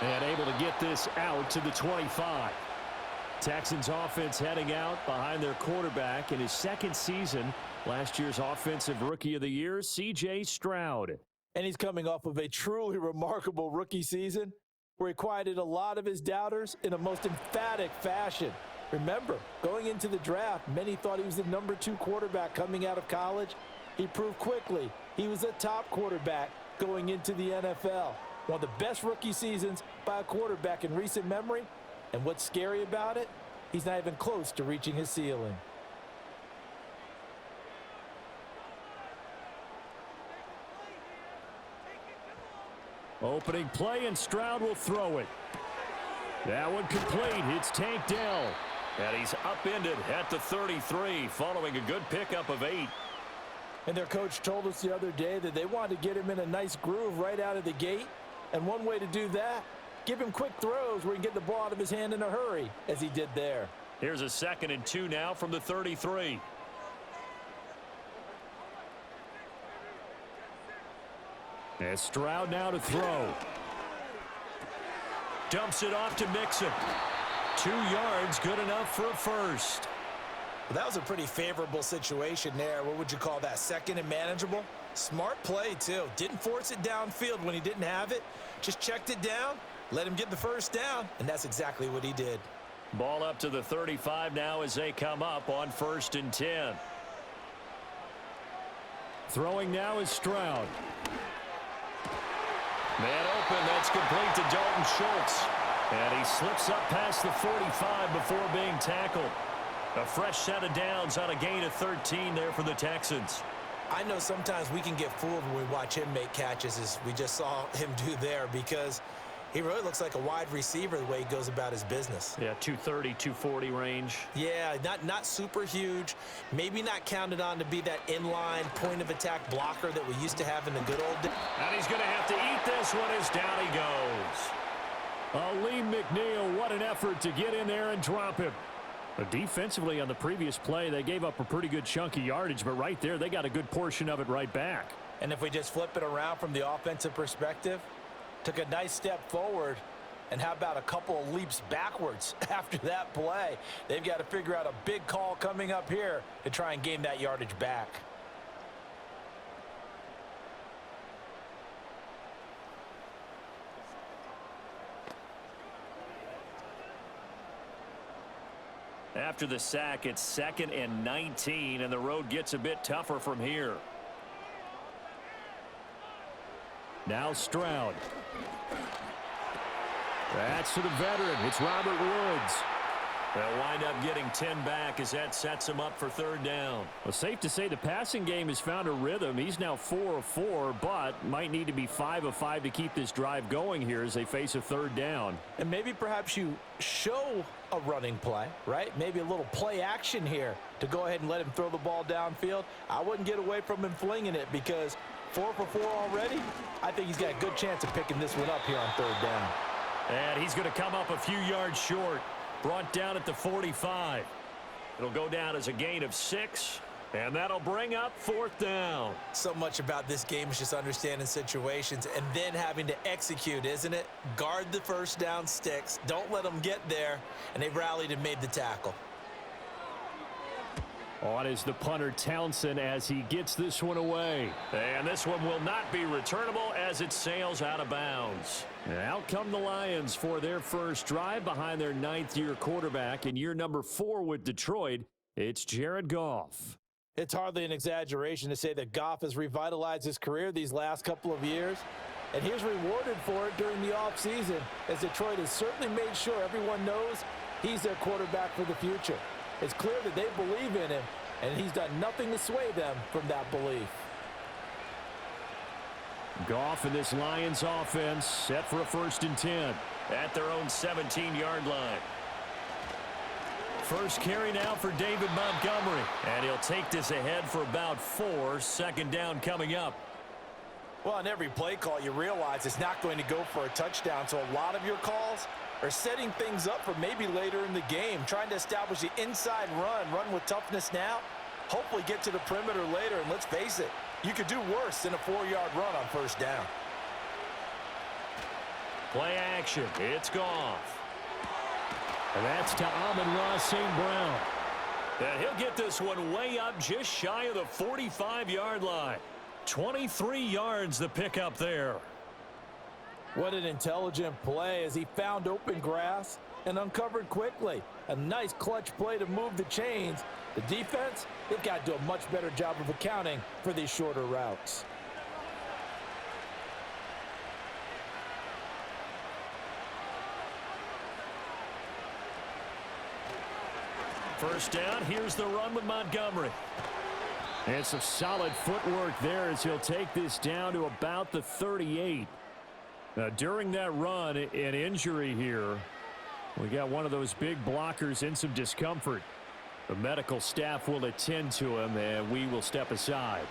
And able to get this out to the 25. Texans offense heading out behind their quarterback in his second season. Last year's Offensive Rookie of the Year, C.J. Stroud. And he's coming off of a truly remarkable rookie season where he quieted a lot of his doubters in a most emphatic fashion. Remember, going into the draft, many thought he was the number 2 quarterback coming out of college. He proved quickly he was a top quarterback going into the NFL. One of the best rookie seasons by a quarterback in recent memory. And what's scary about it? He's not even close to reaching his ceiling. Opening play, and Stroud will throw it. That one complete. It's Tank Dell. And he's upended at the 33 following a good pickup of 8. And their coach told us the other day that they wanted to get him in a nice groove right out of the gate. And one way to do that, give him quick throws where he can get the ball out of his hand in a hurry, as he did there. Here's a 2nd and 2 now from the 33. And Stroud now to throw. Dumps it off to Mixon. 2 yards, good enough for a first. Well, that was a pretty favorable situation there. What would you call that? 2nd and manageable? Smart play, too. Didn't force it downfield when he didn't have it. Just checked it down, let him get the first down, and that's exactly what he did. Ball up to the 35 now as they come up on 1st and 10. Throwing now is Stroud. Man open, that's complete to Dalton Schultz. And he slips up past the 45 before being tackled. A fresh set of downs on a gain of 13 there for the Texans. I know sometimes we can get fooled when we watch him make catches, as we just saw him do there, because he really looks like a wide receiver the way he goes about his business. Yeah, 230, 240 range. Yeah, not super huge. Maybe not counted on to be that inline point-of-attack blocker that we used to have in the good old days. And he's going to have to eat this one as down he goes. Aleem McNeil, what an effort to get in there and drop him. But defensively on the previous play, they gave up a pretty good chunk of yardage, but right there, they got a good portion of it right back. And if we just flip it around from the offensive perspective, took a nice step forward, and how about a couple of leaps backwards after that play? They've got to figure out a big call coming up here to try and gain that yardage back. After the sack, it's 2nd and 19, and the road gets a bit tougher from here. Now Stroud. That's to the veteran. It's Robert Woods. They'll wind up getting 10 back as that sets him up for 3rd down. Well, safe to say the passing game has found a rhythm. He's now 4 of 4, but might need to be 5 of 5 to keep this drive going here as they face a 3rd down. And maybe perhaps you show a running play, right? Maybe a little play action here to go ahead and let him throw the ball downfield. I wouldn't get away from him flinging it, because 4 for 4 already, I think he's got a good chance of picking this one up here on 3rd down. And he's going to come up a few yards short. Brought down at the 45. It'll go down as a gain of 6, and that'll bring up 4th down. So much about this game is just understanding situations and then having to execute, isn't it? Guard the first down sticks. Don't let them get there, and they've rallied and made the tackle. On is the punter Townsend as he gets this one away. And this one will not be returnable as it sails out of bounds. And out come the Lions for their first drive behind their 9th-year quarterback in year number 4 with Detroit. It's Jared Goff. It's hardly an exaggeration to say that Goff has revitalized his career these last couple of years. And he's rewarded for it during the offseason, as Detroit has certainly made sure everyone knows he's their quarterback for the future. It's clear that they believe in him, and he's done nothing to sway them from that belief. Goff and this Lions offense set for a 1st and 10 at their own 17-yard line. First carry now for David Montgomery, and he'll take this ahead for about 4. 2nd down coming up. Well, on every play call, you realize it's not going to go for a touchdown, so a lot of your calls are setting things up for maybe later in the game, trying to establish the inside run with toughness now, hopefully get to the perimeter later, and let's face it, you could do worse than a 4-yard run on 1st down. Play action. It's Goff. And that's to Amon-Ra St. Brown. And he'll get this one way up just shy of the 45-yard line. 23 yards the pickup there. What an intelligent play as he found open grass and uncovered quickly. A nice clutch play to move the chains. The defense, they've got to do a much better job of accounting for these shorter routes. First down, here's the run with Montgomery. And some solid footwork there as he'll take this down to about the 38. Now, during that run, an injury here. We got one of those big blockers in some discomfort. The medical staff will attend to him, and we will step aside.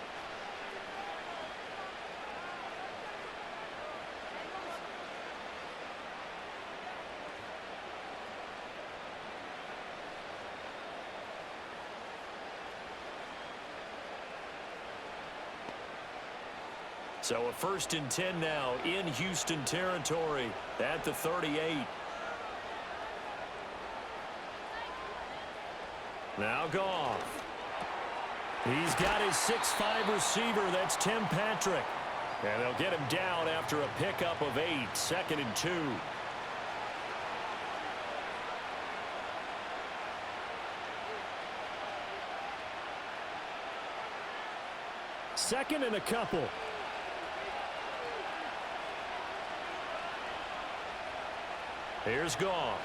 So a 1st and 10 now in Houston territory at the 38. Now Goff. He's got his 6'5 receiver. That's Tim Patrick. And they'll get him down after a pickup of 8. 2nd and 2. Second and a couple. Here's Goff.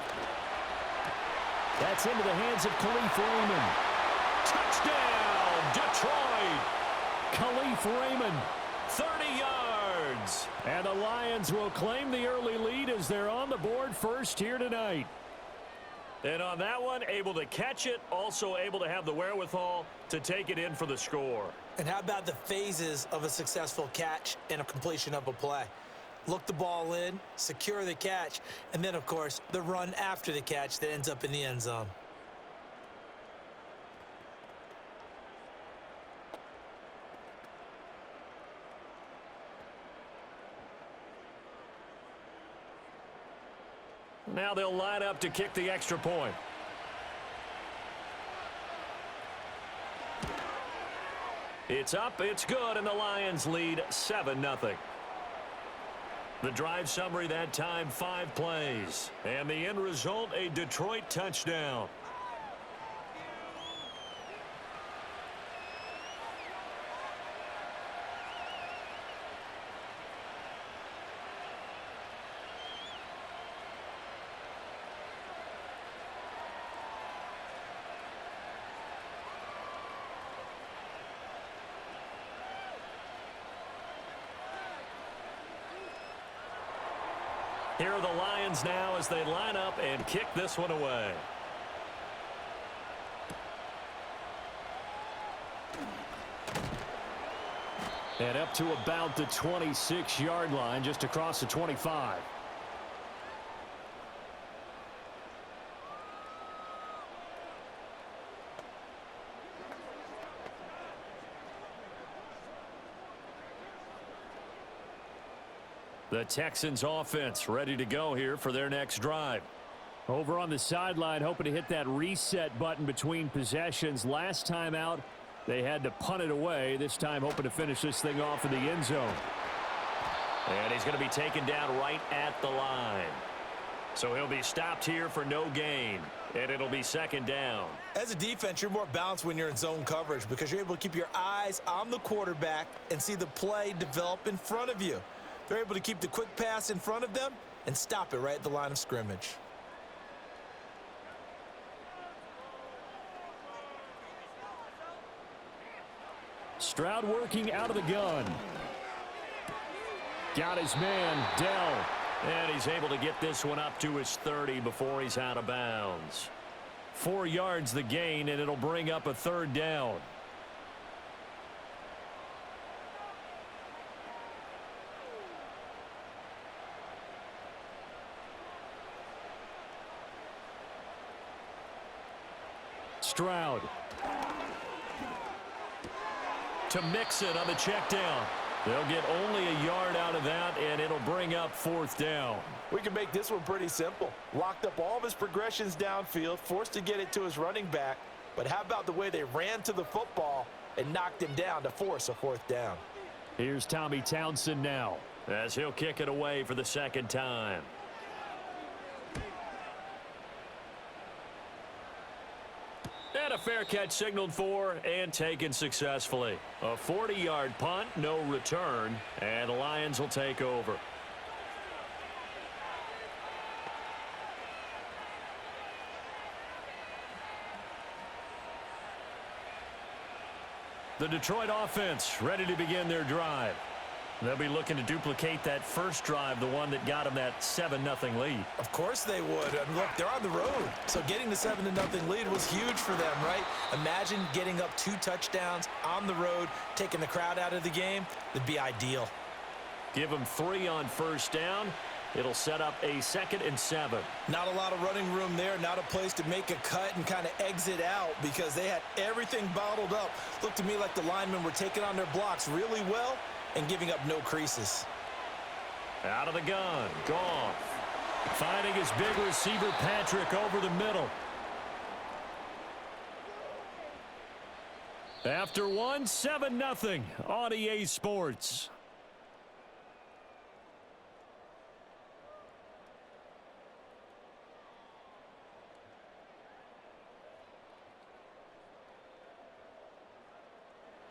That's into the hands of Khalif Raymond. Touchdown, Detroit. Khalif Raymond, 30 yards. And the Lions will claim the early lead as they're on the board first here tonight. And on that one, able to catch it, also able to have the wherewithal to take it in for the score. And how about the phases of a successful catch and a completion of a play? Look the ball in, secure the catch, and then, of course, the run after the catch that ends up in the end zone. Now they'll line up to kick the extra point. It's up, it's good, and the Lions lead 7-0. The drive summary that time, 5 plays. And the end result, a Detroit touchdown. Here are the Lions now as they line up and kick this one away. And up to about the 26-yard line, just across the 25. The Texans offense ready to go here for their next drive. Over on the sideline, hoping to hit that reset button between possessions. Last time out, they had to punt it away. This time, hoping to finish this thing off in the end zone. And he's going to be taken down right at the line. So he'll be stopped here for no gain. And it'll be 2nd down. As a defense, you're more balanced when you're in zone coverage because you're able to keep your eyes on the quarterback and see the play develop in front of you. They're able to keep the quick pass in front of them and stop it right at the line of scrimmage. Stroud working out of the gun. Got his man, Dell. And he's able to get this one up to his 30 before he's out of bounds. 4 yards the gain, and it'll bring up a 3rd down. Stroud. To Mixon on the check down. They'll get only a yard out of that, and it'll bring up 4th down. We can make this one pretty simple. Locked up all of his progressions downfield, forced to get it to his running back. But how about the way they ran to the football and knocked him down to force a 4th down? Here's Tommy Townsend now, as he'll kick it away for the 2nd time. And a fair catch signaled for and taken successfully. A 40-yard punt, no return, and the Lions will take over. The Detroit offense ready to begin their drive. They'll be looking to duplicate that first drive, the one that got them that 7-0 lead. Of course they would. And look, they're on the road. So getting the 7-0 lead was huge for them, right? Imagine getting up 2 touchdowns on the road, taking the crowd out of the game. That'd be ideal. Give them 3 on 1st down. It'll set up a 2nd and 7. Not a lot of running room there, not a place to make a cut and kind of exit out because they had everything bottled up. Looked to me like the linemen were taking on their blocks really well and giving up no creases. Out of the gun, Goff. Finding his big receiver, Patrick, over the middle. After one, 7-0 on EA Sports.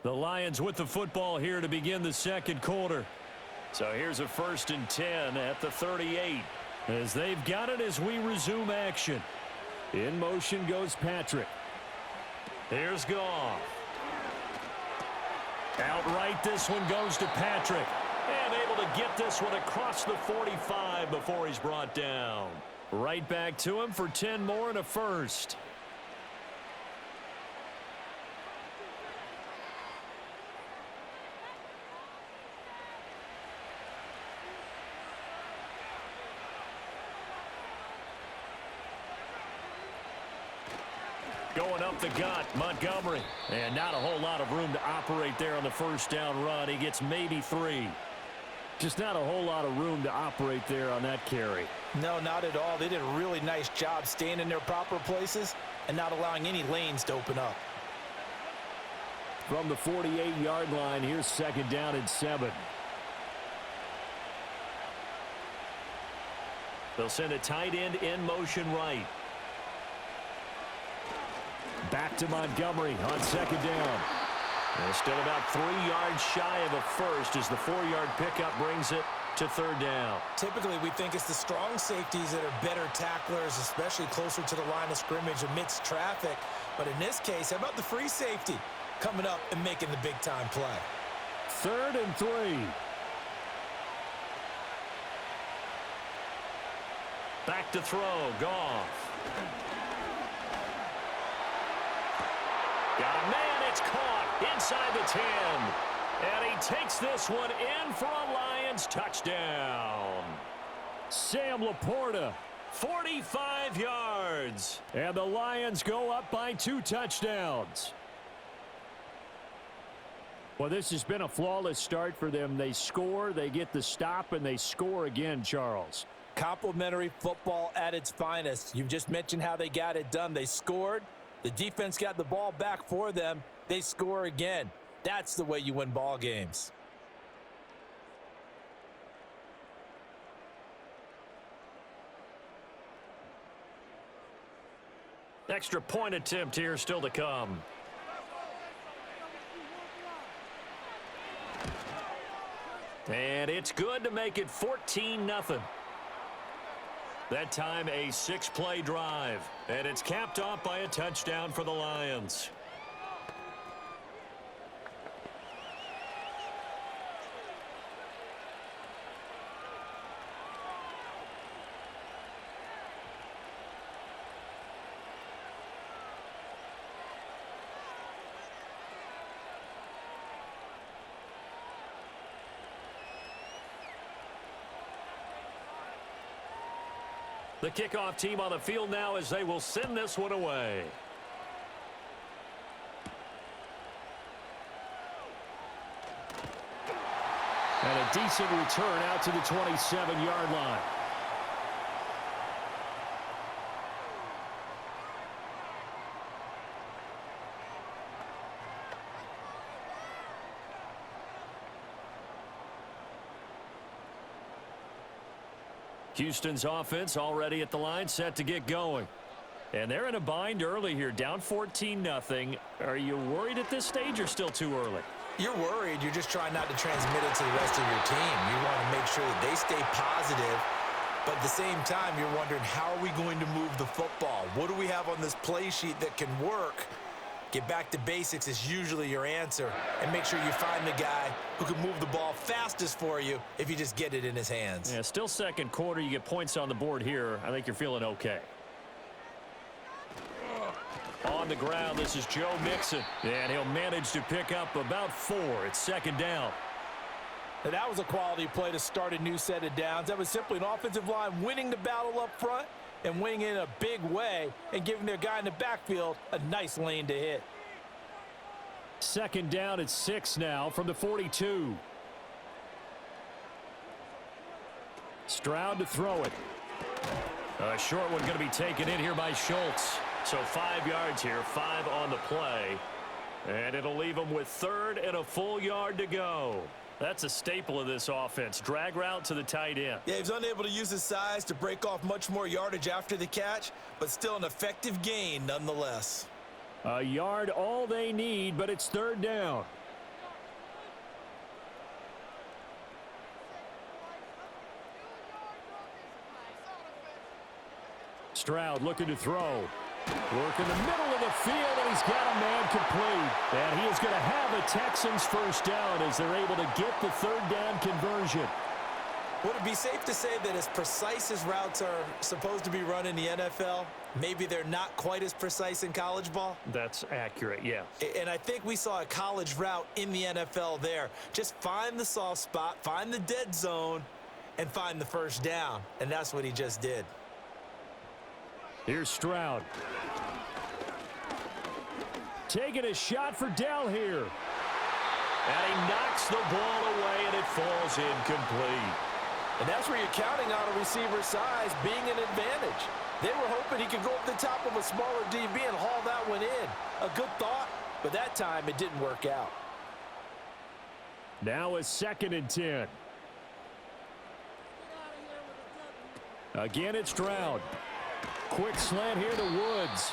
The Lions with the football here to begin the 2nd quarter. So here's a 1st and 10 at the 38. As they've got it as we resume action. In motion goes Patrick. Here's Goff. Outright, this one goes to Patrick. And able to get this one across the 45 before he's brought down. Right back to him for 10 more and a 1st. Going up the gut, Montgomery. And not a whole lot of room to operate there on the 1st down run. He gets maybe 3. Just not a whole lot of room to operate there on that carry. No, not at all. They did a really nice job staying in their proper places and not allowing any lanes to open up. From the 48-yard line, here's 2nd down and 7. They'll send a tight end in motion right. Back to Montgomery on 2nd down. And still about 3 yards shy of a 1st as the 4-yard pickup brings it to 3rd down. Typically, we think it's the strong safeties that are better tacklers, especially closer to the line of scrimmage amidst traffic. But in this case, how about the free safety coming up and making the big-time play? 3rd and 3. Back to throw, Goff. Got a man, it's caught inside the 10. And he takes this one in for a Lions touchdown. Sam Laporta, 45 yards. And the Lions go up by 2 touchdowns. Well, this has been a flawless start for them. They score, they get the stop, and they score again, Charles. Complimentary football at its finest. You've just mentioned how they got it done. They scored. The defense got the ball back for them. They score again. That's the way you win ball games. Extra point attempt here still to come. And it's good to make it 14-0. That time a 6-play drive. And it's capped off by a touchdown for the Lions. The kickoff team on the field now as they will send this one away. And a decent return out to the 27-yard line. Houston's offense already at the line, set to get going. And they're in a bind early here, down 14-0. Are you worried at this stage or still too early? You're worried. You're just trying not to transmit it to the rest of your team. You want to make sure that they stay positive, but at the same time, you're wondering, how are we going to move the football? What do we have on this play sheet that can work? Get back to basics is usually your answer, and make sure you find the guy who can move the ball fastest for you if you just get it in his hands. Yeah, still second quarter. You get points on the board here. I think you're feeling okay. On the ground, this is Joe Mixon, and he'll manage to pick up about 4. It's second down. And that was a quality play to start a new set of downs. That was simply an offensive line winning the battle up front and winning in a big way and giving their guy in the backfield a nice lane to hit. Second down at 6 now from the 42. Stroud to throw it. A short one going to be taken in here by Schultz. So 5 yards here, 5 on the play. And it'll leave them with 3rd and a full yard to go. That's a staple of this offense. Drag route to the tight end. Yeah, he's unable to use his size to break off much more yardage after the catch, but still an effective gain nonetheless. A yard all they need, but it's 3rd down. Stroud looking to throw. Work in the middle of the field, and he's got a man complete. And he is going to have a Texans first down as they're able to get the 3rd down conversion. Would it be safe to say that as precise as routes are supposed to be run in the NFL, maybe they're not quite as precise in college ball? That's accurate, yeah. And I think we saw a college route in the NFL there. Just find the soft spot, find the dead zone, and find the first down. And that's what he just did. Here's Stroud. Taking a shot for Dell here. And he knocks the ball away, and it falls incomplete. And that's where you're counting on a receiver's size being an advantage. They were hoping he could go up the top of a smaller DB and haul that one in. A good thought, but that time it didn't work out. Now a 2nd and 10. Again, it's Stroud. Quick slant here to Woods.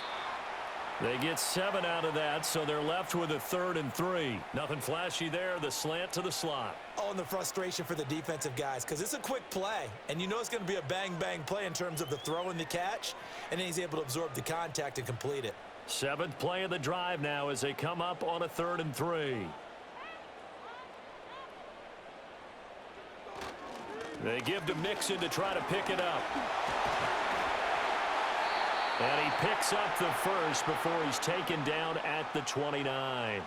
They get 7 out of that, so they're left with a 3rd and 3. Nothing flashy there. The slant to the slot. Oh, and the frustration for the defensive guys, because it's a quick play, and you know it's going to be a bang-bang play in terms of the throw and the catch, and then he's able to absorb the contact and complete it. 7th play of the drive now as they come up on a 3rd and 3. They give to Mixon to try to pick it up. And he picks up the first before he's taken down at the 29.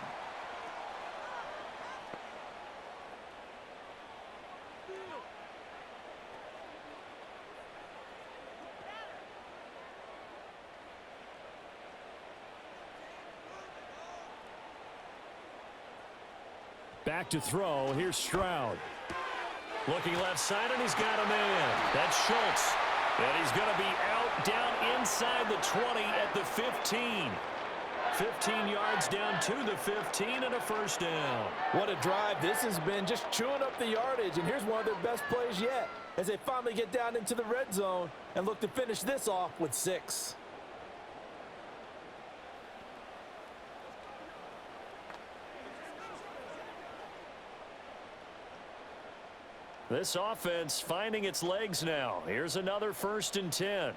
Back to throw. Here's Stroud. Looking left side, and he's got a man. That's Schultz. And he's going to be out down inside the 20 at the 15. 15 yards down to the 15 and a first down. What a drive this has been, just chewing up the yardage. And here's one of their best plays yet as they finally get down into the red zone and look to finish this off with 6. This offense finding its legs now. Here's another 1st and 10.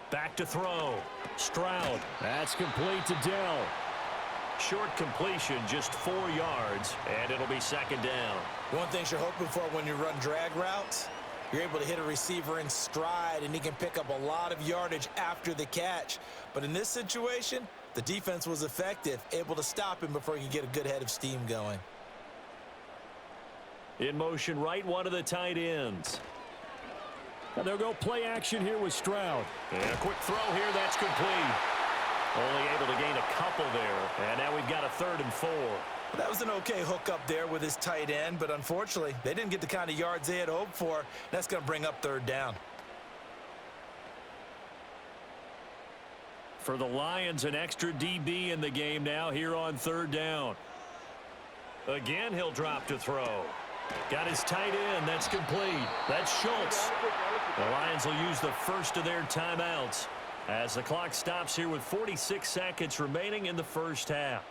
Back to throw. Stroud. That's complete to Dell. Short completion, just 4 yards, and it'll be 2nd down. One thing you're hoping for when you run drag routes, you're able to hit a receiver in stride, and he can pick up a lot of yardage after the catch. But in this situation, the defense was effective, able to stop him before he could get a good head of steam going. In motion, right one of the tight ends. And they'll go play action here with Stroud. And a quick throw here, that's complete. Only able to gain a couple there. And now we've got a 3rd and 4. That was an okay hookup there with his tight end, but unfortunately, they didn't get the kind of yards they had hoped for. That's going to bring up 3rd down. For the Lions, an extra DB in the game now here on 3rd down. Again, he'll drop to throw. Got his tight end. That's complete. That's Schultz. The Lions will use the first of their timeouts as the clock stops here with 46 seconds remaining in the first half.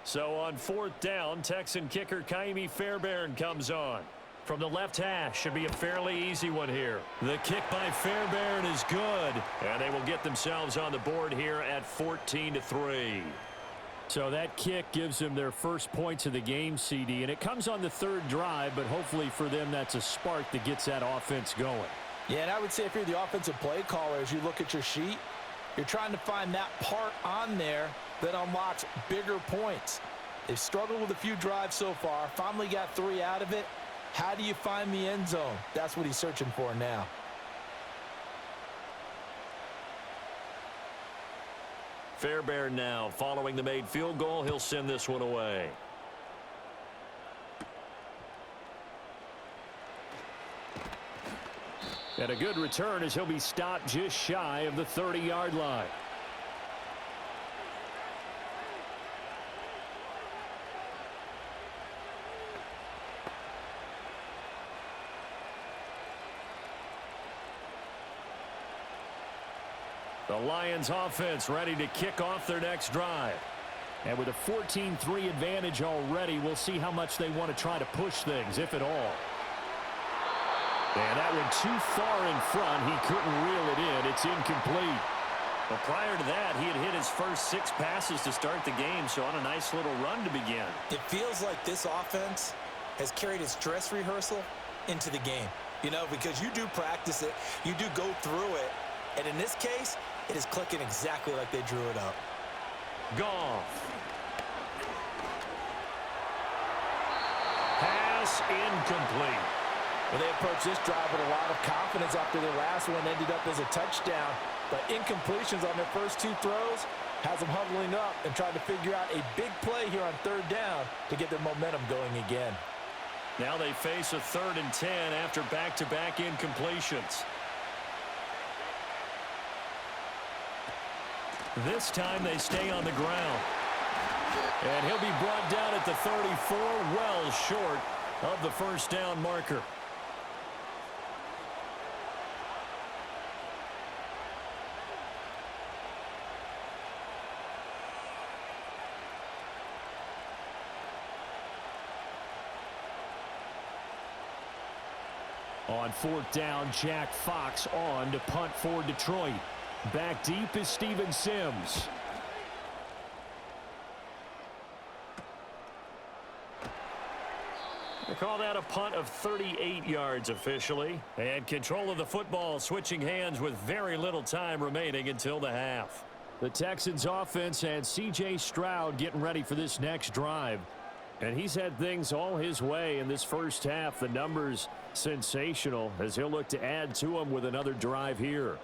So on 4th down, Texan kicker Kaimi Fairbairn comes on. From the left hash, should be a fairly easy one here. The kick by Fairbairn is good, and they will get themselves on the board here at 14-3. So that kick gives them their first points of the game, CD, and it comes on the 3rd drive, but hopefully for them that's a spark that gets that offense going. Yeah, and I would say if you're the offensive play caller, as you look at your sheet, you're trying to find that part on there that unlocks bigger points. They've struggled with a few drives so far, finally got 3 out of it. How do you find the end zone? That's what he's searching for now. Fairbairn now following the made field goal. He'll send this one away. And a good return as he'll be stopped just shy of the 30-yard line. The Lions offense ready to kick off their next drive. And with a 14-3 advantage already, we'll see how much they want to try to push things, if at all. And that one too far in front. He couldn't reel it in. It's incomplete. But prior to that, he had hit his first 6 passes to start the game, so on a nice little run to begin. It feels like this offense has carried its dress rehearsal into the game. You know, because you do practice it, you do go through it, and in this case, it is clicking exactly like they drew it up. Goff. Pass incomplete. Well, they approached this drive with a lot of confidence after their last one ended up as a touchdown. But incompletions on their first 2 throws has them huddling up and trying to figure out a big play here on 3rd down to get their momentum going again. Now they face a 3rd and 10 after back-to-back incompletions. This time they stay on the ground. And he'll be brought down at the 34, well short of the first down marker. On 4th down, Jack Fox on to punt for Detroit. Back deep is Steven Sims. They call that a punt of 38 yards officially. And control of the football switching hands with very little time remaining until the half. The Texans offense and C.J. Stroud getting ready for this next drive. And he's had things all his way in this first half. The numbers sensational as he'll look to add to them with another drive here.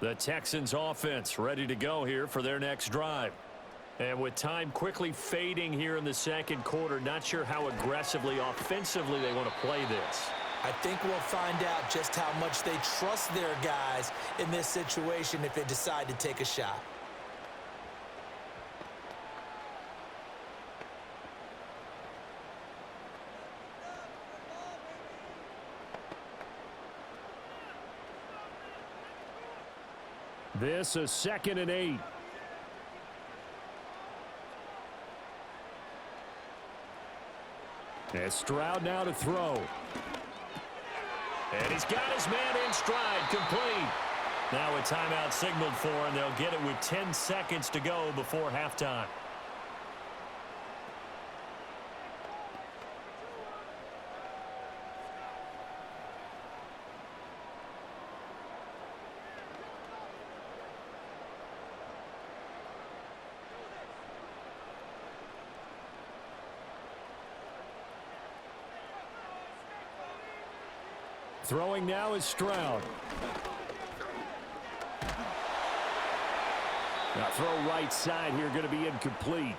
The Texans offense ready to go here for their next drive. And with time quickly fading here in the second quarter, not sure how aggressively offensively they want to play this. I think we'll find out just how much they trust their guys in this situation if they decide to take a shot. This is 2nd and 8. And Stroud now to throw. And he's got his man in stride, complete. Now a timeout signaled for, and they'll get it with 10 seconds to go before halftime. Throwing now is Stroud. Now throw right side here, going to be incomplete.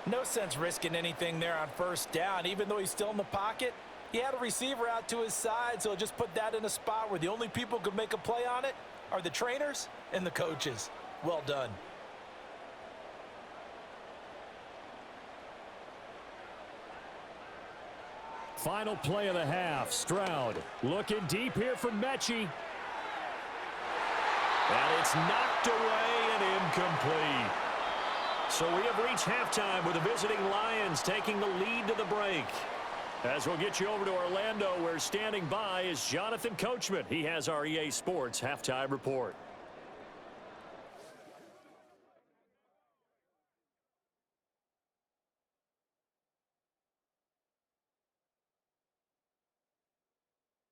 No sense risking anything there on first down. Even though he's still in the pocket, he had a receiver out to his side, so just put that in a spot where the only people who could make a play on it are the trainers and the coaches. Well done. Final play of the half. Stroud looking deep here for Mechie. And it's knocked away and incomplete. So we have reached halftime with the visiting Lions taking the lead to the break. As we'll get you over to Orlando, where standing by is Jonathan Coachman. He has our EA Sports halftime report.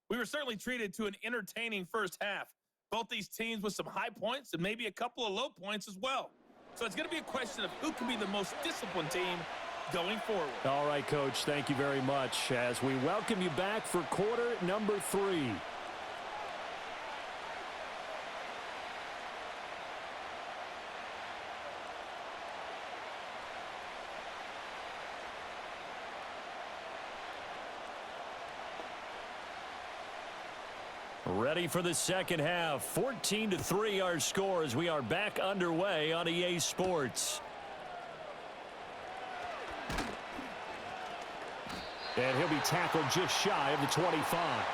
We were certainly treated to an entertaining first half. Both these teams with some high points and maybe a couple of low points as well. So it's going to be a question of who can be the most disciplined team going forward. All right, Coach, thank you very much as we welcome you back for quarter number 3. Ready for the second half. 14-3 our score as we are back underway on EA Sports. And he'll be tackled just shy of the 25.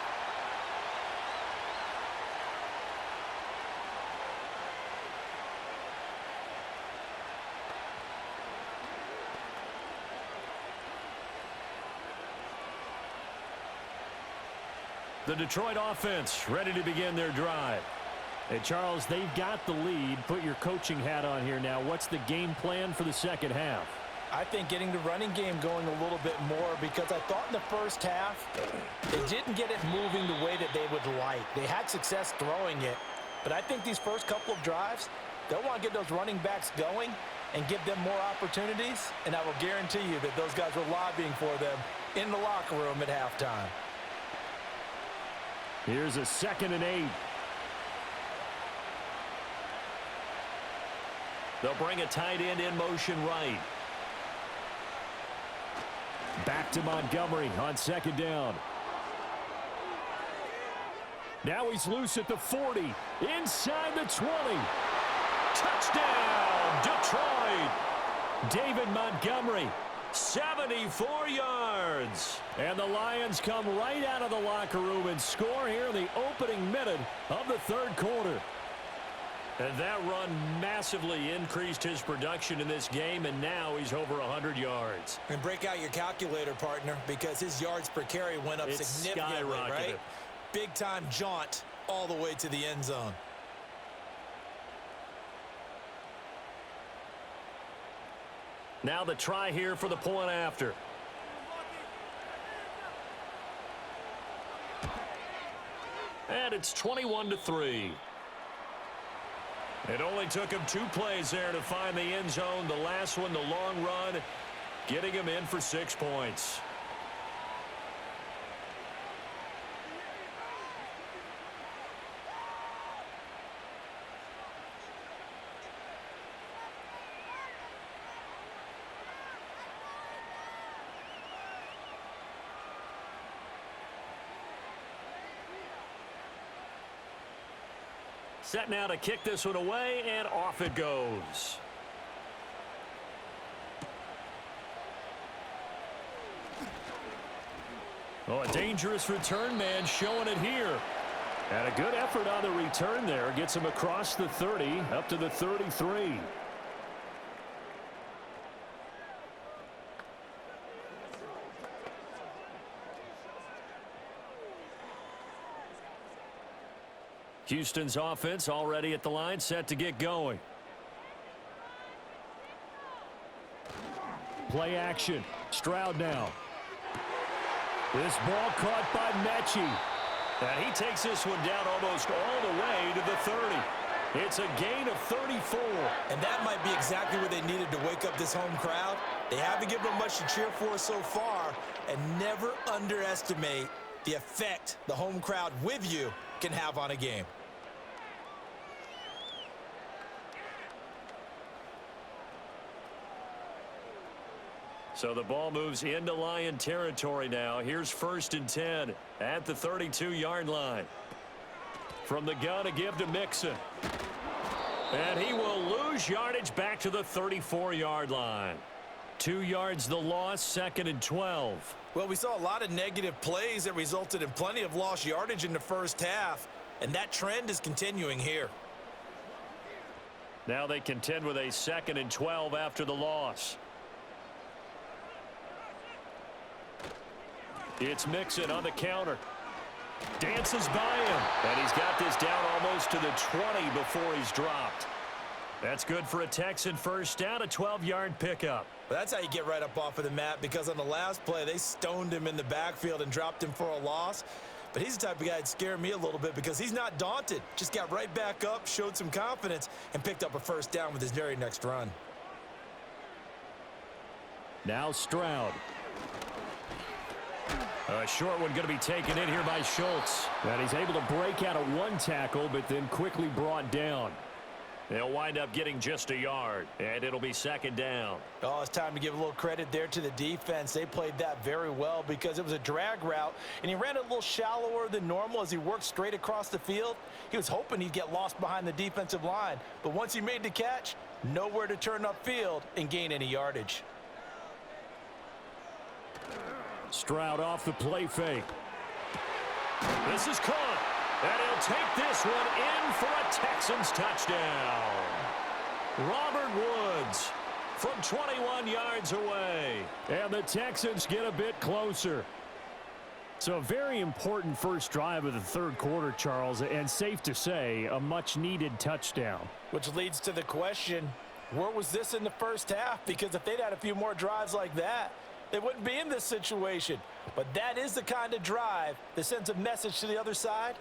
The Detroit offense ready to begin their drive. Hey, Charles, they've got the lead. Put your coaching hat on here now. What's the game plan for the second half? I think getting the running game going a little bit more, because I thought in the first half they didn't get it moving the way that they would like. They had success throwing it, but I think these first couple of drives, they'll want to get those running backs going and give them more opportunities, and I will guarantee you that those guys were lobbying for them in the locker room at halftime. Here's a 2nd and 8. They'll bring a tight end in motion right. Back to Montgomery on 2nd down. Now he's loose at the 40. Inside the 20. Touchdown, Detroit. David Montgomery, 74 yards. And the Lions come right out of the locker room and score here in the opening minute of the third quarter. And that run massively increased his production in this game, and now he's over 100 yards. And break out your calculator, partner, because his yards per carry went up significantly, right? Big-time jaunt all the way to the end zone. Now the try here for the point after. And it's 21-3. It only took him 2 plays there to find the end zone. The last one, the long run, getting him in for 6 points. Set now to kick this one away, and off it goes. Oh, a dangerous return man showing it here. And a good effort on the return there. Gets him across the 30, up to the 33. Houston's offense already at the line, set to get going. Play action. Stroud now. This ball caught by Mechie. And he takes this one down almost all the way to the 30. It's a gain of 34. And that might be exactly what they needed to wake up this home crowd. They haven't given them much to cheer for so far, and never underestimate the effect the home crowd with you can have on a game. So the ball moves into Lion territory now. Here's 1st and 10 at the 32-yard line. From the gun, a give to Mixon. And he will lose yardage back to the 34-yard line. 2 yards the loss, 2nd and 12. Well, we saw a lot of negative plays that resulted in plenty of lost yardage in the first half, and that trend is continuing here. Now they contend with a 2nd and 12 after the loss. It's Mixon on the counter. Dances by him. And he's got this down almost to the 20 before he's dropped. That's good for a Texan first down, a 12-yard pickup. Well, that's how you get right up off of the mat, because on the last play, they stoned him in the backfield and dropped him for a loss. But he's the type of guy that scared me a little bit because he's not daunted. Just got right back up, showed some confidence, and picked up a first down with his very next run. Now Stroud. A short one going to be taken in here by Schultz. And he's able to break out of one tackle, but then quickly brought down. They'll wind up getting just a yard, and it'll be 2nd down. Oh, it's time to give a little credit there to the defense. They played that very well because it was a drag route, and he ran a little shallower than normal as he worked straight across the field. He was hoping he'd get lost behind the defensive line, but once he made the catch, nowhere to turn upfield and gain any yardage. Stroud off the play fake. This is caught. And he'll take this one in for a Texans touchdown. Robert Woods from 21 yards away. And the Texans get a bit closer. So a very important first drive of the third quarter, Charles, and safe to say, a much-needed touchdown. Which leads to the question, where was this in the first half? Because if they'd had a few more drives like that, they wouldn't be in this situation. But that is the kind of drive that sends a message to the other side.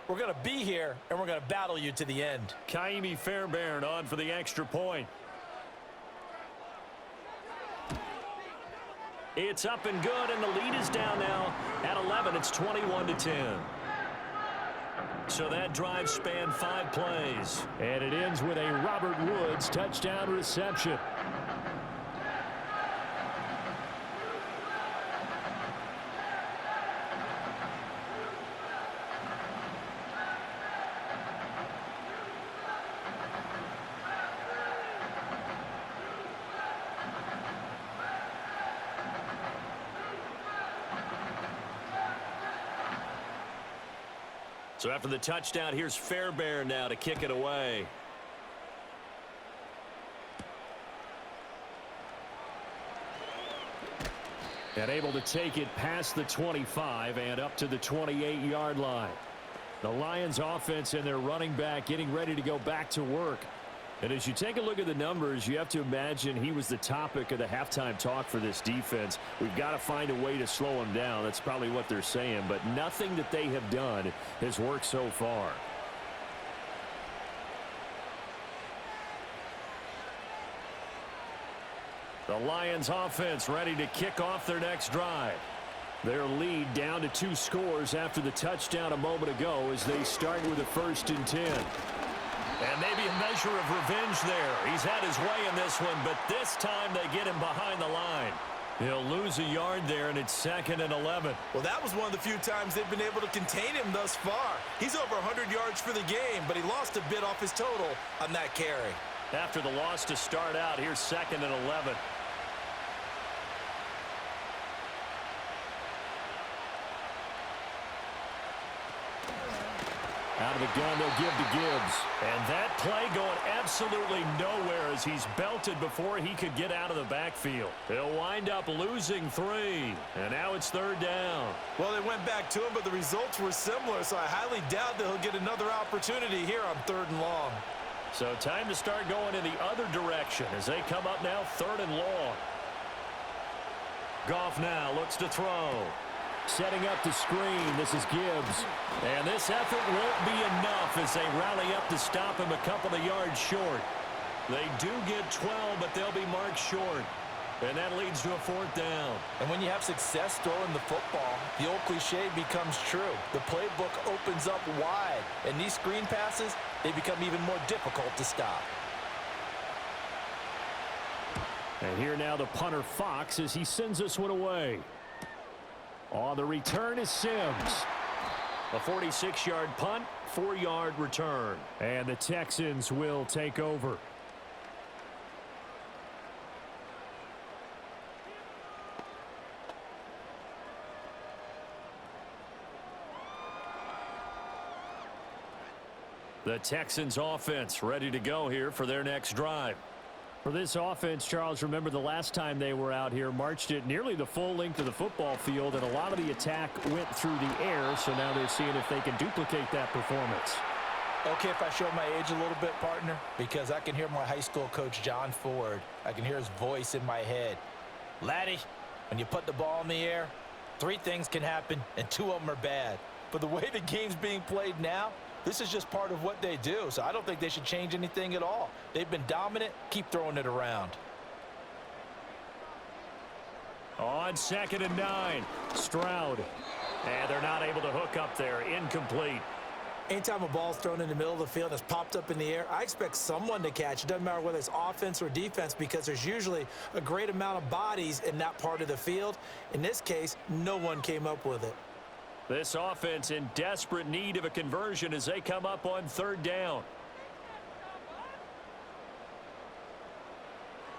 We're going to be here, and we're going to battle you to the end. Kaimi Fairbairn on for the extra point. It's up and good, and the lead is down now at 11. It's 21-10. So that drive spanned 5 plays. And it ends with a Robert Woods touchdown reception. So after the touchdown, here's Fairbairn now to kick it away. And able to take it past the 25 and up to the 28-yard line. The Lions offense and their running back getting ready to go back to work. And as you take a look at the numbers, you have to imagine he was the topic of the halftime talk for this defense. We've got to find a way to slow him down. That's probably what they're saying. But nothing that they have done has worked so far. The Lions offense ready to kick off their next drive. Their lead down to 2 scores after the touchdown a moment ago as they start with a 1st and 10. And maybe a measure of revenge there. He's had his way in this one, but this time they get him behind the line. He'll lose a yard there, and it's 2nd and 11. Well, that was one of the few times they've been able to contain him thus far. He's over 100 yards for the game, but he lost a bit off his total on that carry. After the loss to start out, here's 2nd and 11. Out of the gun, they'll give to Gibbs. And that play going absolutely nowhere as he's belted before he could get out of the backfield. They'll wind up losing 3. And now it's 3rd down. Well, they went back to him, but the results were similar, so I highly doubt that he'll get another opportunity here on 3rd and long. So time to start going in the other direction as they come up now 3rd and long. Goff now looks to throw. Setting up the screen, this is Gibbs. And this effort won't be enough as they rally up to stop him a couple of yards short. They do get 12, but they'll be marked short. And that leads to a 4th down. And when you have success throwing the football, the old cliche becomes true. The playbook opens up wide, and these screen passes, they become even more difficult to stop. And here now the punter Fox as he sends this one away. On the return is Sims. A 46-yard punt, 4-yard return. And the Texans will take over. The Texans offense ready to go here for their next drive. For this offense, Charles, remember the last time they were out here, marched it nearly the full length of the football field, and a lot of the attack went through the air, so now they're seeing if they can duplicate that performance. Okay, if I show my age a little bit, partner, because I can hear my high school coach, John Ford. I can hear his voice in my head. Laddie, when you put the ball in the air, 3 things can happen, and 2 of them are bad. But the way the game's being played now, this is just part of what they do, so I don't think they should change anything at all. They've been dominant. Keep throwing it around. On 2nd and 9, Stroud. And they're not able to hook up there. Incomplete. Anytime a ball's thrown in the middle of the field and it's popped up in the air, I expect someone to catch. It doesn't matter whether it's offense or defense because there's usually a great amount of bodies in that part of the field. In this case, no one came up with it. This offense in desperate need of a conversion as they come up on 3rd down.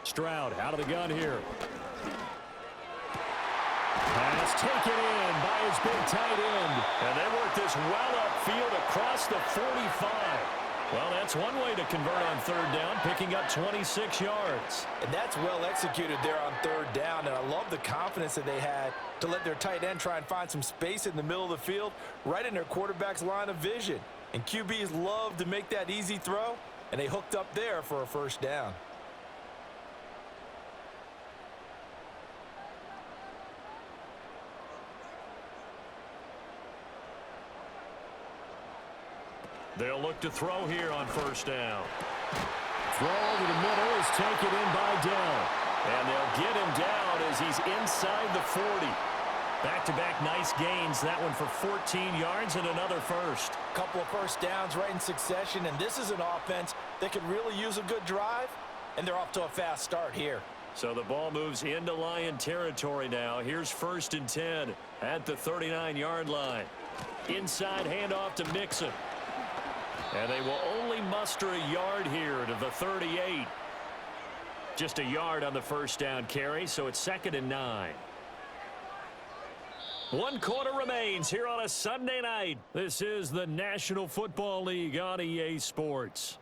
Stroud out of the gun here. Pass taken in by his big tight end. And they work this well upfield across the 45. Well, that's one way to convert on 3rd down, picking up 26 yards. And that's well executed there on 3rd down, and I love the confidence that they had to let their tight end try and find some space in the middle of the field, right in their quarterback's line of vision. And QBs love to make that easy throw, and they hooked up there for a 1st down. They'll look to throw here on 1st down. Throw over the middle is taken in by Dell. And they'll get him down as he's inside the 40. Back-to-back nice gains. That one for 14 yards and another 1st. Couple of 1st downs right in succession, and this is an offense that could really use a good drive, and they're off to a fast start here. So the ball moves into Lion territory now. Here's 1st and 10 at the 39-yard line. Inside handoff to Mixon. And they will only muster a yard here to the 38. Just a yard on the 1st down carry, so it's 2nd and 9. 1 quarter remains here on a Sunday night. This is the National Football League on EA Sports.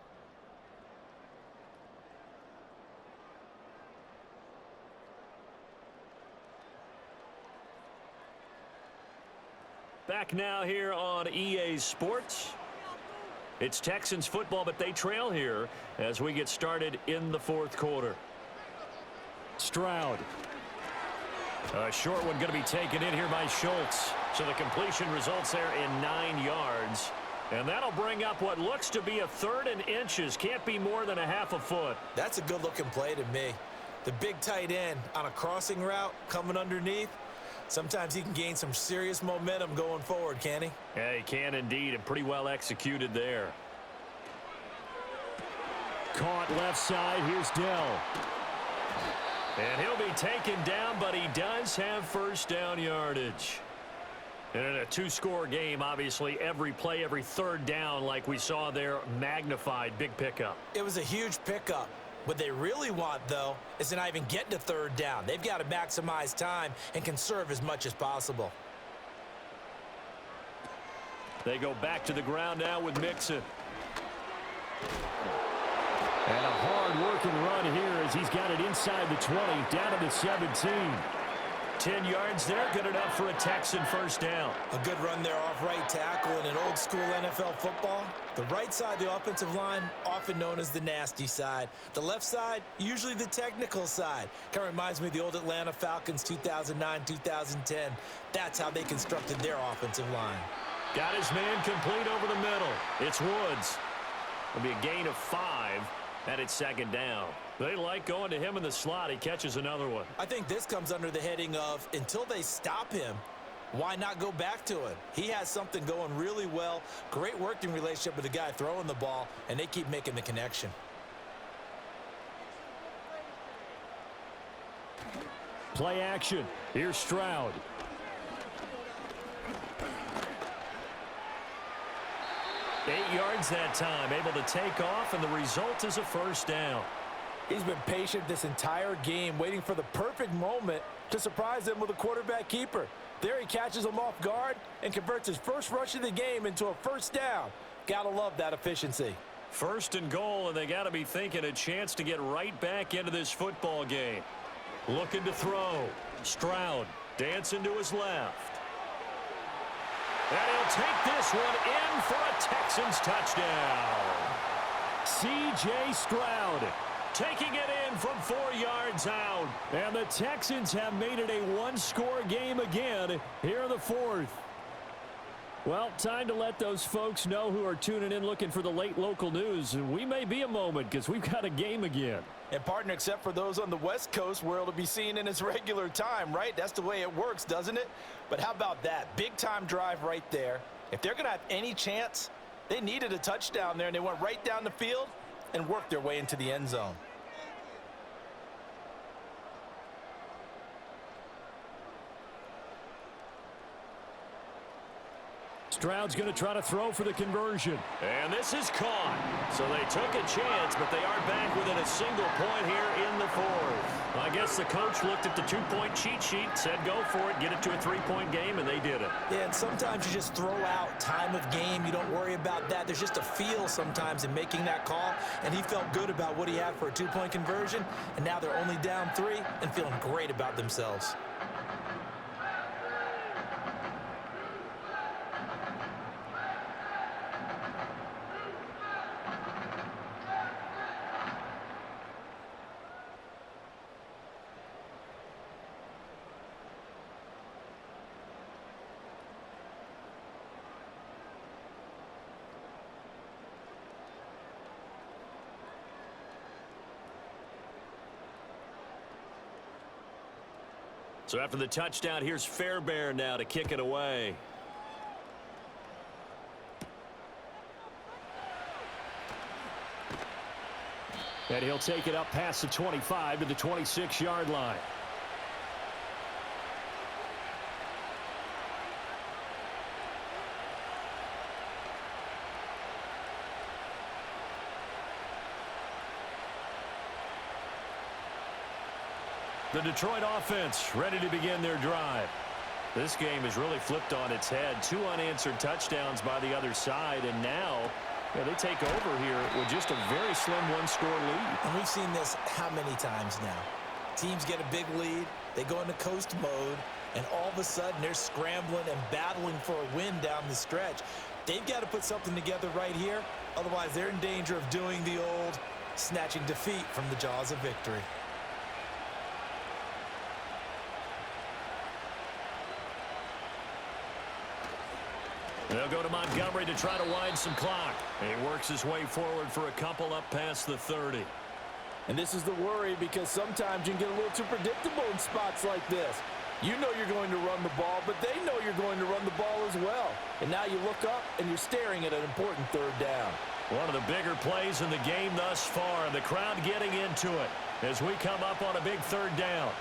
Back now here on EA Sports. It's Texans football, but they trail here as we get started in the 4th quarter. Stroud. A short one going to be taken in here by Schultz. So the completion results there in 9 yards. And that'll bring up what looks to be a 3rd and inches. Can't be more than a half a foot. That's a good-looking play to me. The big tight end on a crossing route coming underneath. Sometimes he can gain some serious momentum going forward, can he? Yeah, he can indeed, and pretty well executed there. Caught left side. Here's Dell. And he'll be taken down, but he does have 1st down yardage. And in a 2-score game, obviously, every play, every 3rd down, like we saw there, magnified. Big pickup. It was a huge pickup. What they really want, though, is to not even get to 3rd down. They've got to maximize time and conserve as much as possible. They go back to the ground now with Mixon. And a hard-working run here as he's got it inside the 20, down to the 17. 10 yards there, good enough for a Texan 1st down. A good run there off right tackle in an old-school NFL football. The right side of the offensive line, often known as the nasty side. The left side, usually the technical side. Kind of reminds me of the old Atlanta Falcons 2009-2010. That's how they constructed their offensive line. Got his man complete over the middle. It's Woods. It'll be a gain of 5. And it's second down. They like going to him in the slot. He catches another one. I think this comes under the heading of until they stop him, why not go back to it? He has something going really well. Great working relationship with the guy throwing the ball, and they keep making the connection. Play action. Here's Stroud. Eight yards that time, able to take off, and the result is a first down. He's been patient this entire game, waiting for the perfect moment to surprise them with a quarterback keeper. There he catches him off guard and converts his first rush of the game into a first down. Gotta love that efficiency. First and goal, and they got to be thinking a chance to get right back into this football game. Looking to throw. Stroud dancing to his left. And he'll take this one in for a Texans touchdown. C.J. Stroud taking it in from 4 yards out. And the Texans have made it a one-score game again here in the fourth. Well, time to let those folks know who are tuning in looking for the late local news. And we may be a moment because we've got a game again. And partner, except for those on the West Coast where it'll be seen in its regular time, right? That's the way it works, doesn't it? But how about that? Big-time drive right there. If they're going to have any chance, they needed a touchdown there, and they went right down the field and worked their way into the end zone. Stroud's going to try to throw for the conversion. And this is caught. So they took a chance, but they are back within a single point here in the fourth. I guess the coach looked at the two-point cheat sheet, said go for it, get it to a three-point game, and they did it. Yeah, and sometimes you just throw out time of game. You don't worry about that. There's just a feel sometimes in making that call, and he felt good about what he had for a two-point conversion, and now they're only down 3 and feeling great about themselves. So after the touchdown, here's Fairbairn now to kick it away. And he'll take it up past the 25 to the 26-yard line. The Detroit offense ready to begin their drive. This game is really flipped on its head. 2 unanswered touchdowns by the other side, and now they take over here with just a very slim one-score lead. And we've seen this how many times now? Teams get a big lead, they go into coast mode, and all of a sudden they're scrambling and battling for a win down the stretch. They've got to put something together right here, otherwise they're in danger of doing the old snatching defeat from the jaws of victory. They'll go to Montgomery to try to wind some clock. He works his way forward for a couple up past the 30. And this is the worry because sometimes you can get a little too predictable in spots like this. You know you're going to run the ball, but they know you're going to run the ball as well. And now you look up and you're staring at an important third down. One of the bigger plays in the game thus far, and the crowd getting into it as we come up on a big third down.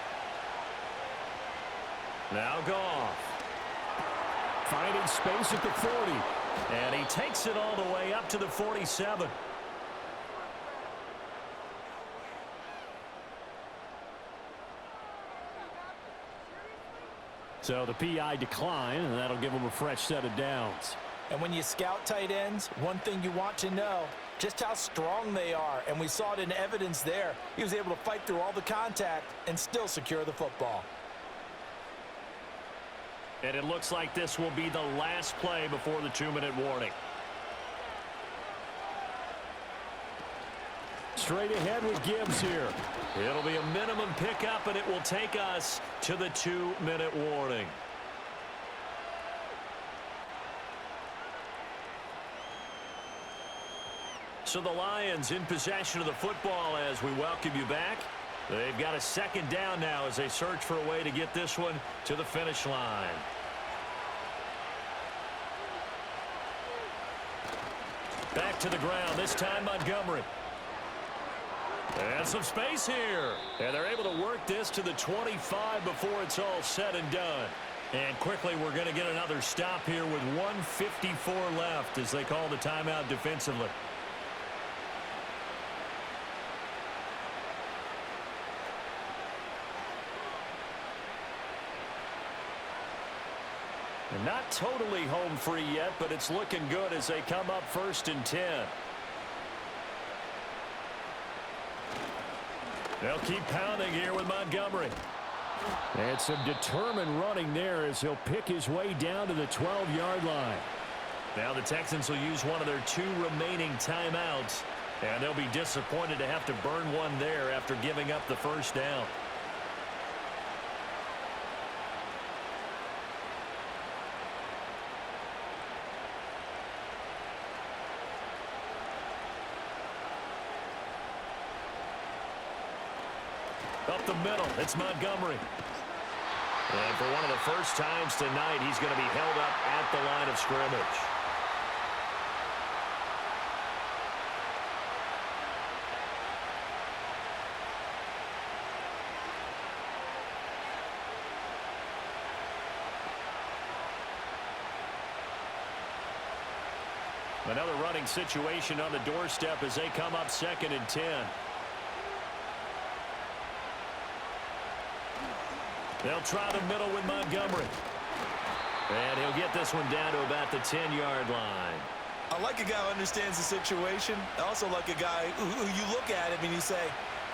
Now Goff. Finding space at the 40. And he takes it all the way up to the 47. So the PI decline, and that'll give him a fresh set of downs. And when you scout tight ends, one thing you want to know, just how strong they are. And we saw it in evidence there. He was able to fight through all the contact and still secure the football. And it looks like this will be the last play before the 2-minute warning. Straight ahead with Gibbs here. It'll be a minimum pickup, and it will take us to the 2-minute warning. So the Lions in possession of the football as we welcome you back. They've got a second down now as they search for a way to get this one to the finish line. Back to the ground, this time Montgomery. And some space here. And they're able to work this to the 25 before it's all said and done. And quickly we're going to get another stop here with 1:54 left as they call the timeout defensively. And not totally home free yet, but it's looking good as they come up 1st and 10. They'll keep pounding here with Montgomery. And some determined running there as he'll pick his way down to the 12-yard line. Now the Texans will use one of their 2 remaining timeouts, and they'll be disappointed to have to burn one there after giving up the first down. Up the middle, it's Montgomery. And for one of the first times tonight, he's going to be held up at the line of scrimmage. Another running situation on the doorstep as they come up 2nd and 10. They'll try the middle with Montgomery. And he'll get this one down to about the 10-yard line. I like a guy who understands the situation. I also like a guy who you look at him and you say,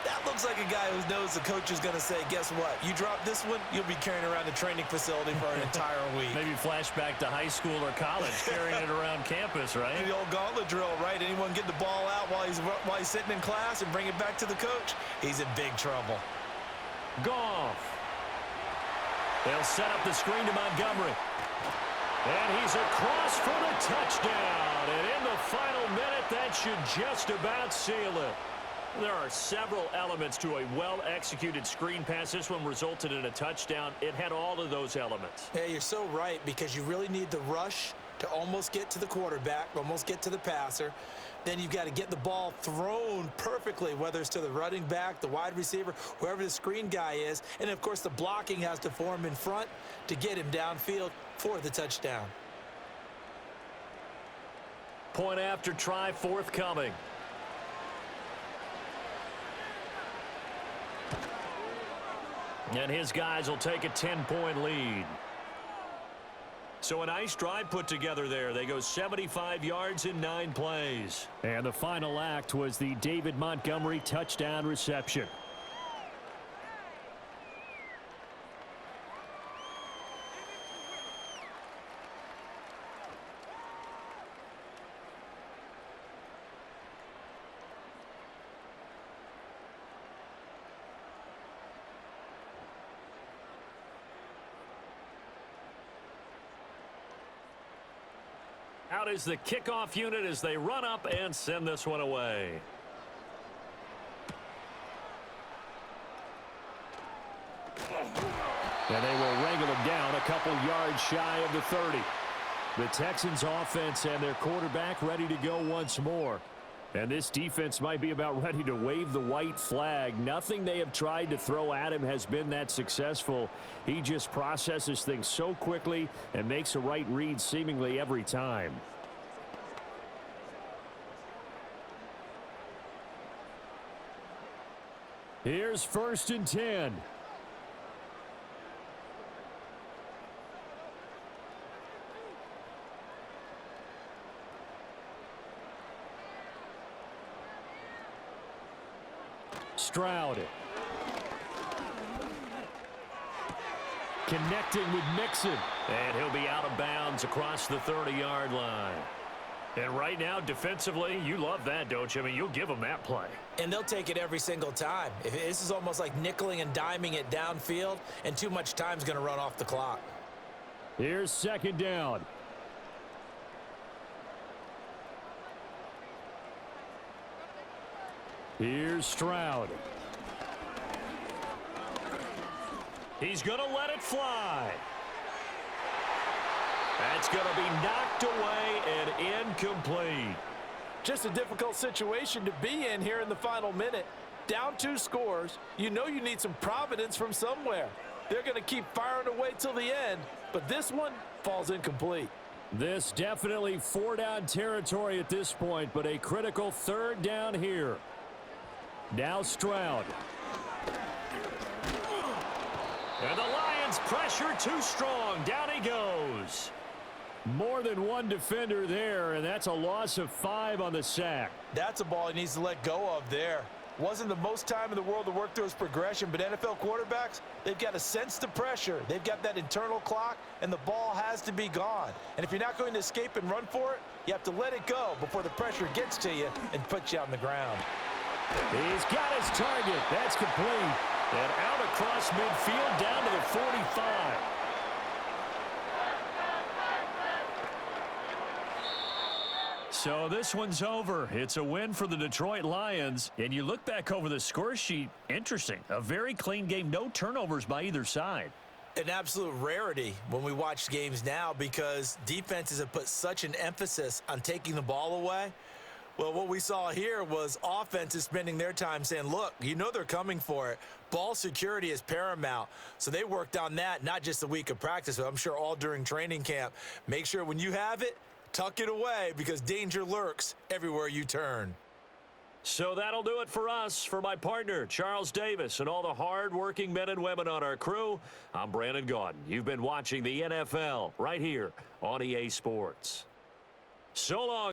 that looks like a guy who knows the coach is going to say, guess what? You drop this one, you'll be carrying around the training facility for an entire week. Maybe flashback to high school or college, carrying it around campus, right? The old gauntlet drill, right? Anyone get the ball out while he's sitting in class and bring it back to the coach? He's in big trouble. Goff. They'll set up the screen to Montgomery. And he's across for the touchdown. And in the final minute, that should just about seal it. There are several elements to a well-executed screen pass. This one resulted in a touchdown. It had all of those elements. Yeah, you're so right, because you really need the rush to almost get to the quarterback, almost get to the passer. Then you've got to get the ball thrown perfectly, whether it's to the running back, the wide receiver, whoever the screen guy is. And, of course, the blocking has to form in front to get him downfield for the touchdown. Point after try forthcoming. And his guys will take a 10-point lead. So a nice drive put together there. They go 75 yards in 9 plays. And the final act was the David Montgomery touchdown reception. Out is the kickoff unit as they run up and send this one away. And they will wrangle him down a couple yards shy of the 30. The Texans offense and their quarterback ready to go once more. And this defense might be about ready to wave the white flag. Nothing they have tried to throw at him has been that successful. He just processes things so quickly and makes a right read seemingly every time. Here's 1st and 10. Stroud. Connecting with Mixon. And he'll be out of bounds across the 30-yard line. And right now, defensively, you love that, don't you? I mean, you'll give them that play. And they'll take it every single time. This is almost like nickeling and diming it downfield, and too much time's going to run off the clock. Here's 2nd down. Here's Stroud. He's going to let it fly. That's going to be knocked away and incomplete. Just a difficult situation to be in here in the final minute. Down 2 scores. You know you need some providence from somewhere. They're going to keep firing away till the end, but this one falls incomplete. This definitely 4-down territory at this point, but a critical 3rd down here. Now Stroud. And the Lions pressure too strong. Down he goes. More than one defender there, and that's a loss of 5 on the sack. That's a ball he needs to let go of there. Wasn't the most time in the world to work through his progression, but NFL quarterbacks, they've got to sense the pressure. They've got that internal clock, and the ball has to be gone. And if you're not going to escape and run for it, you have to let it go before the pressure gets to you and puts you on the ground. He's got his target. That's complete. And out across midfield down to the 45. So this one's over. It's a win for the Detroit Lions. And you look back over the score sheet, interesting. A very clean game, no turnovers by either side. An absolute rarity when we watch games now because defenses have put such an emphasis on taking the ball away. Well, what we saw here was offenses spending their time saying, look, you know they're coming for it. Ball security is paramount. So they worked on that, not just a week of practice, but I'm sure all during training camp. Make sure when you have it, tuck it away because danger lurks everywhere you turn. So that'll do it for us. For my partner, Charles Davis, and all the hard-working men and women on our crew, I'm Brandon Gaudin. You've been watching the NFL right here on EA Sports. So long.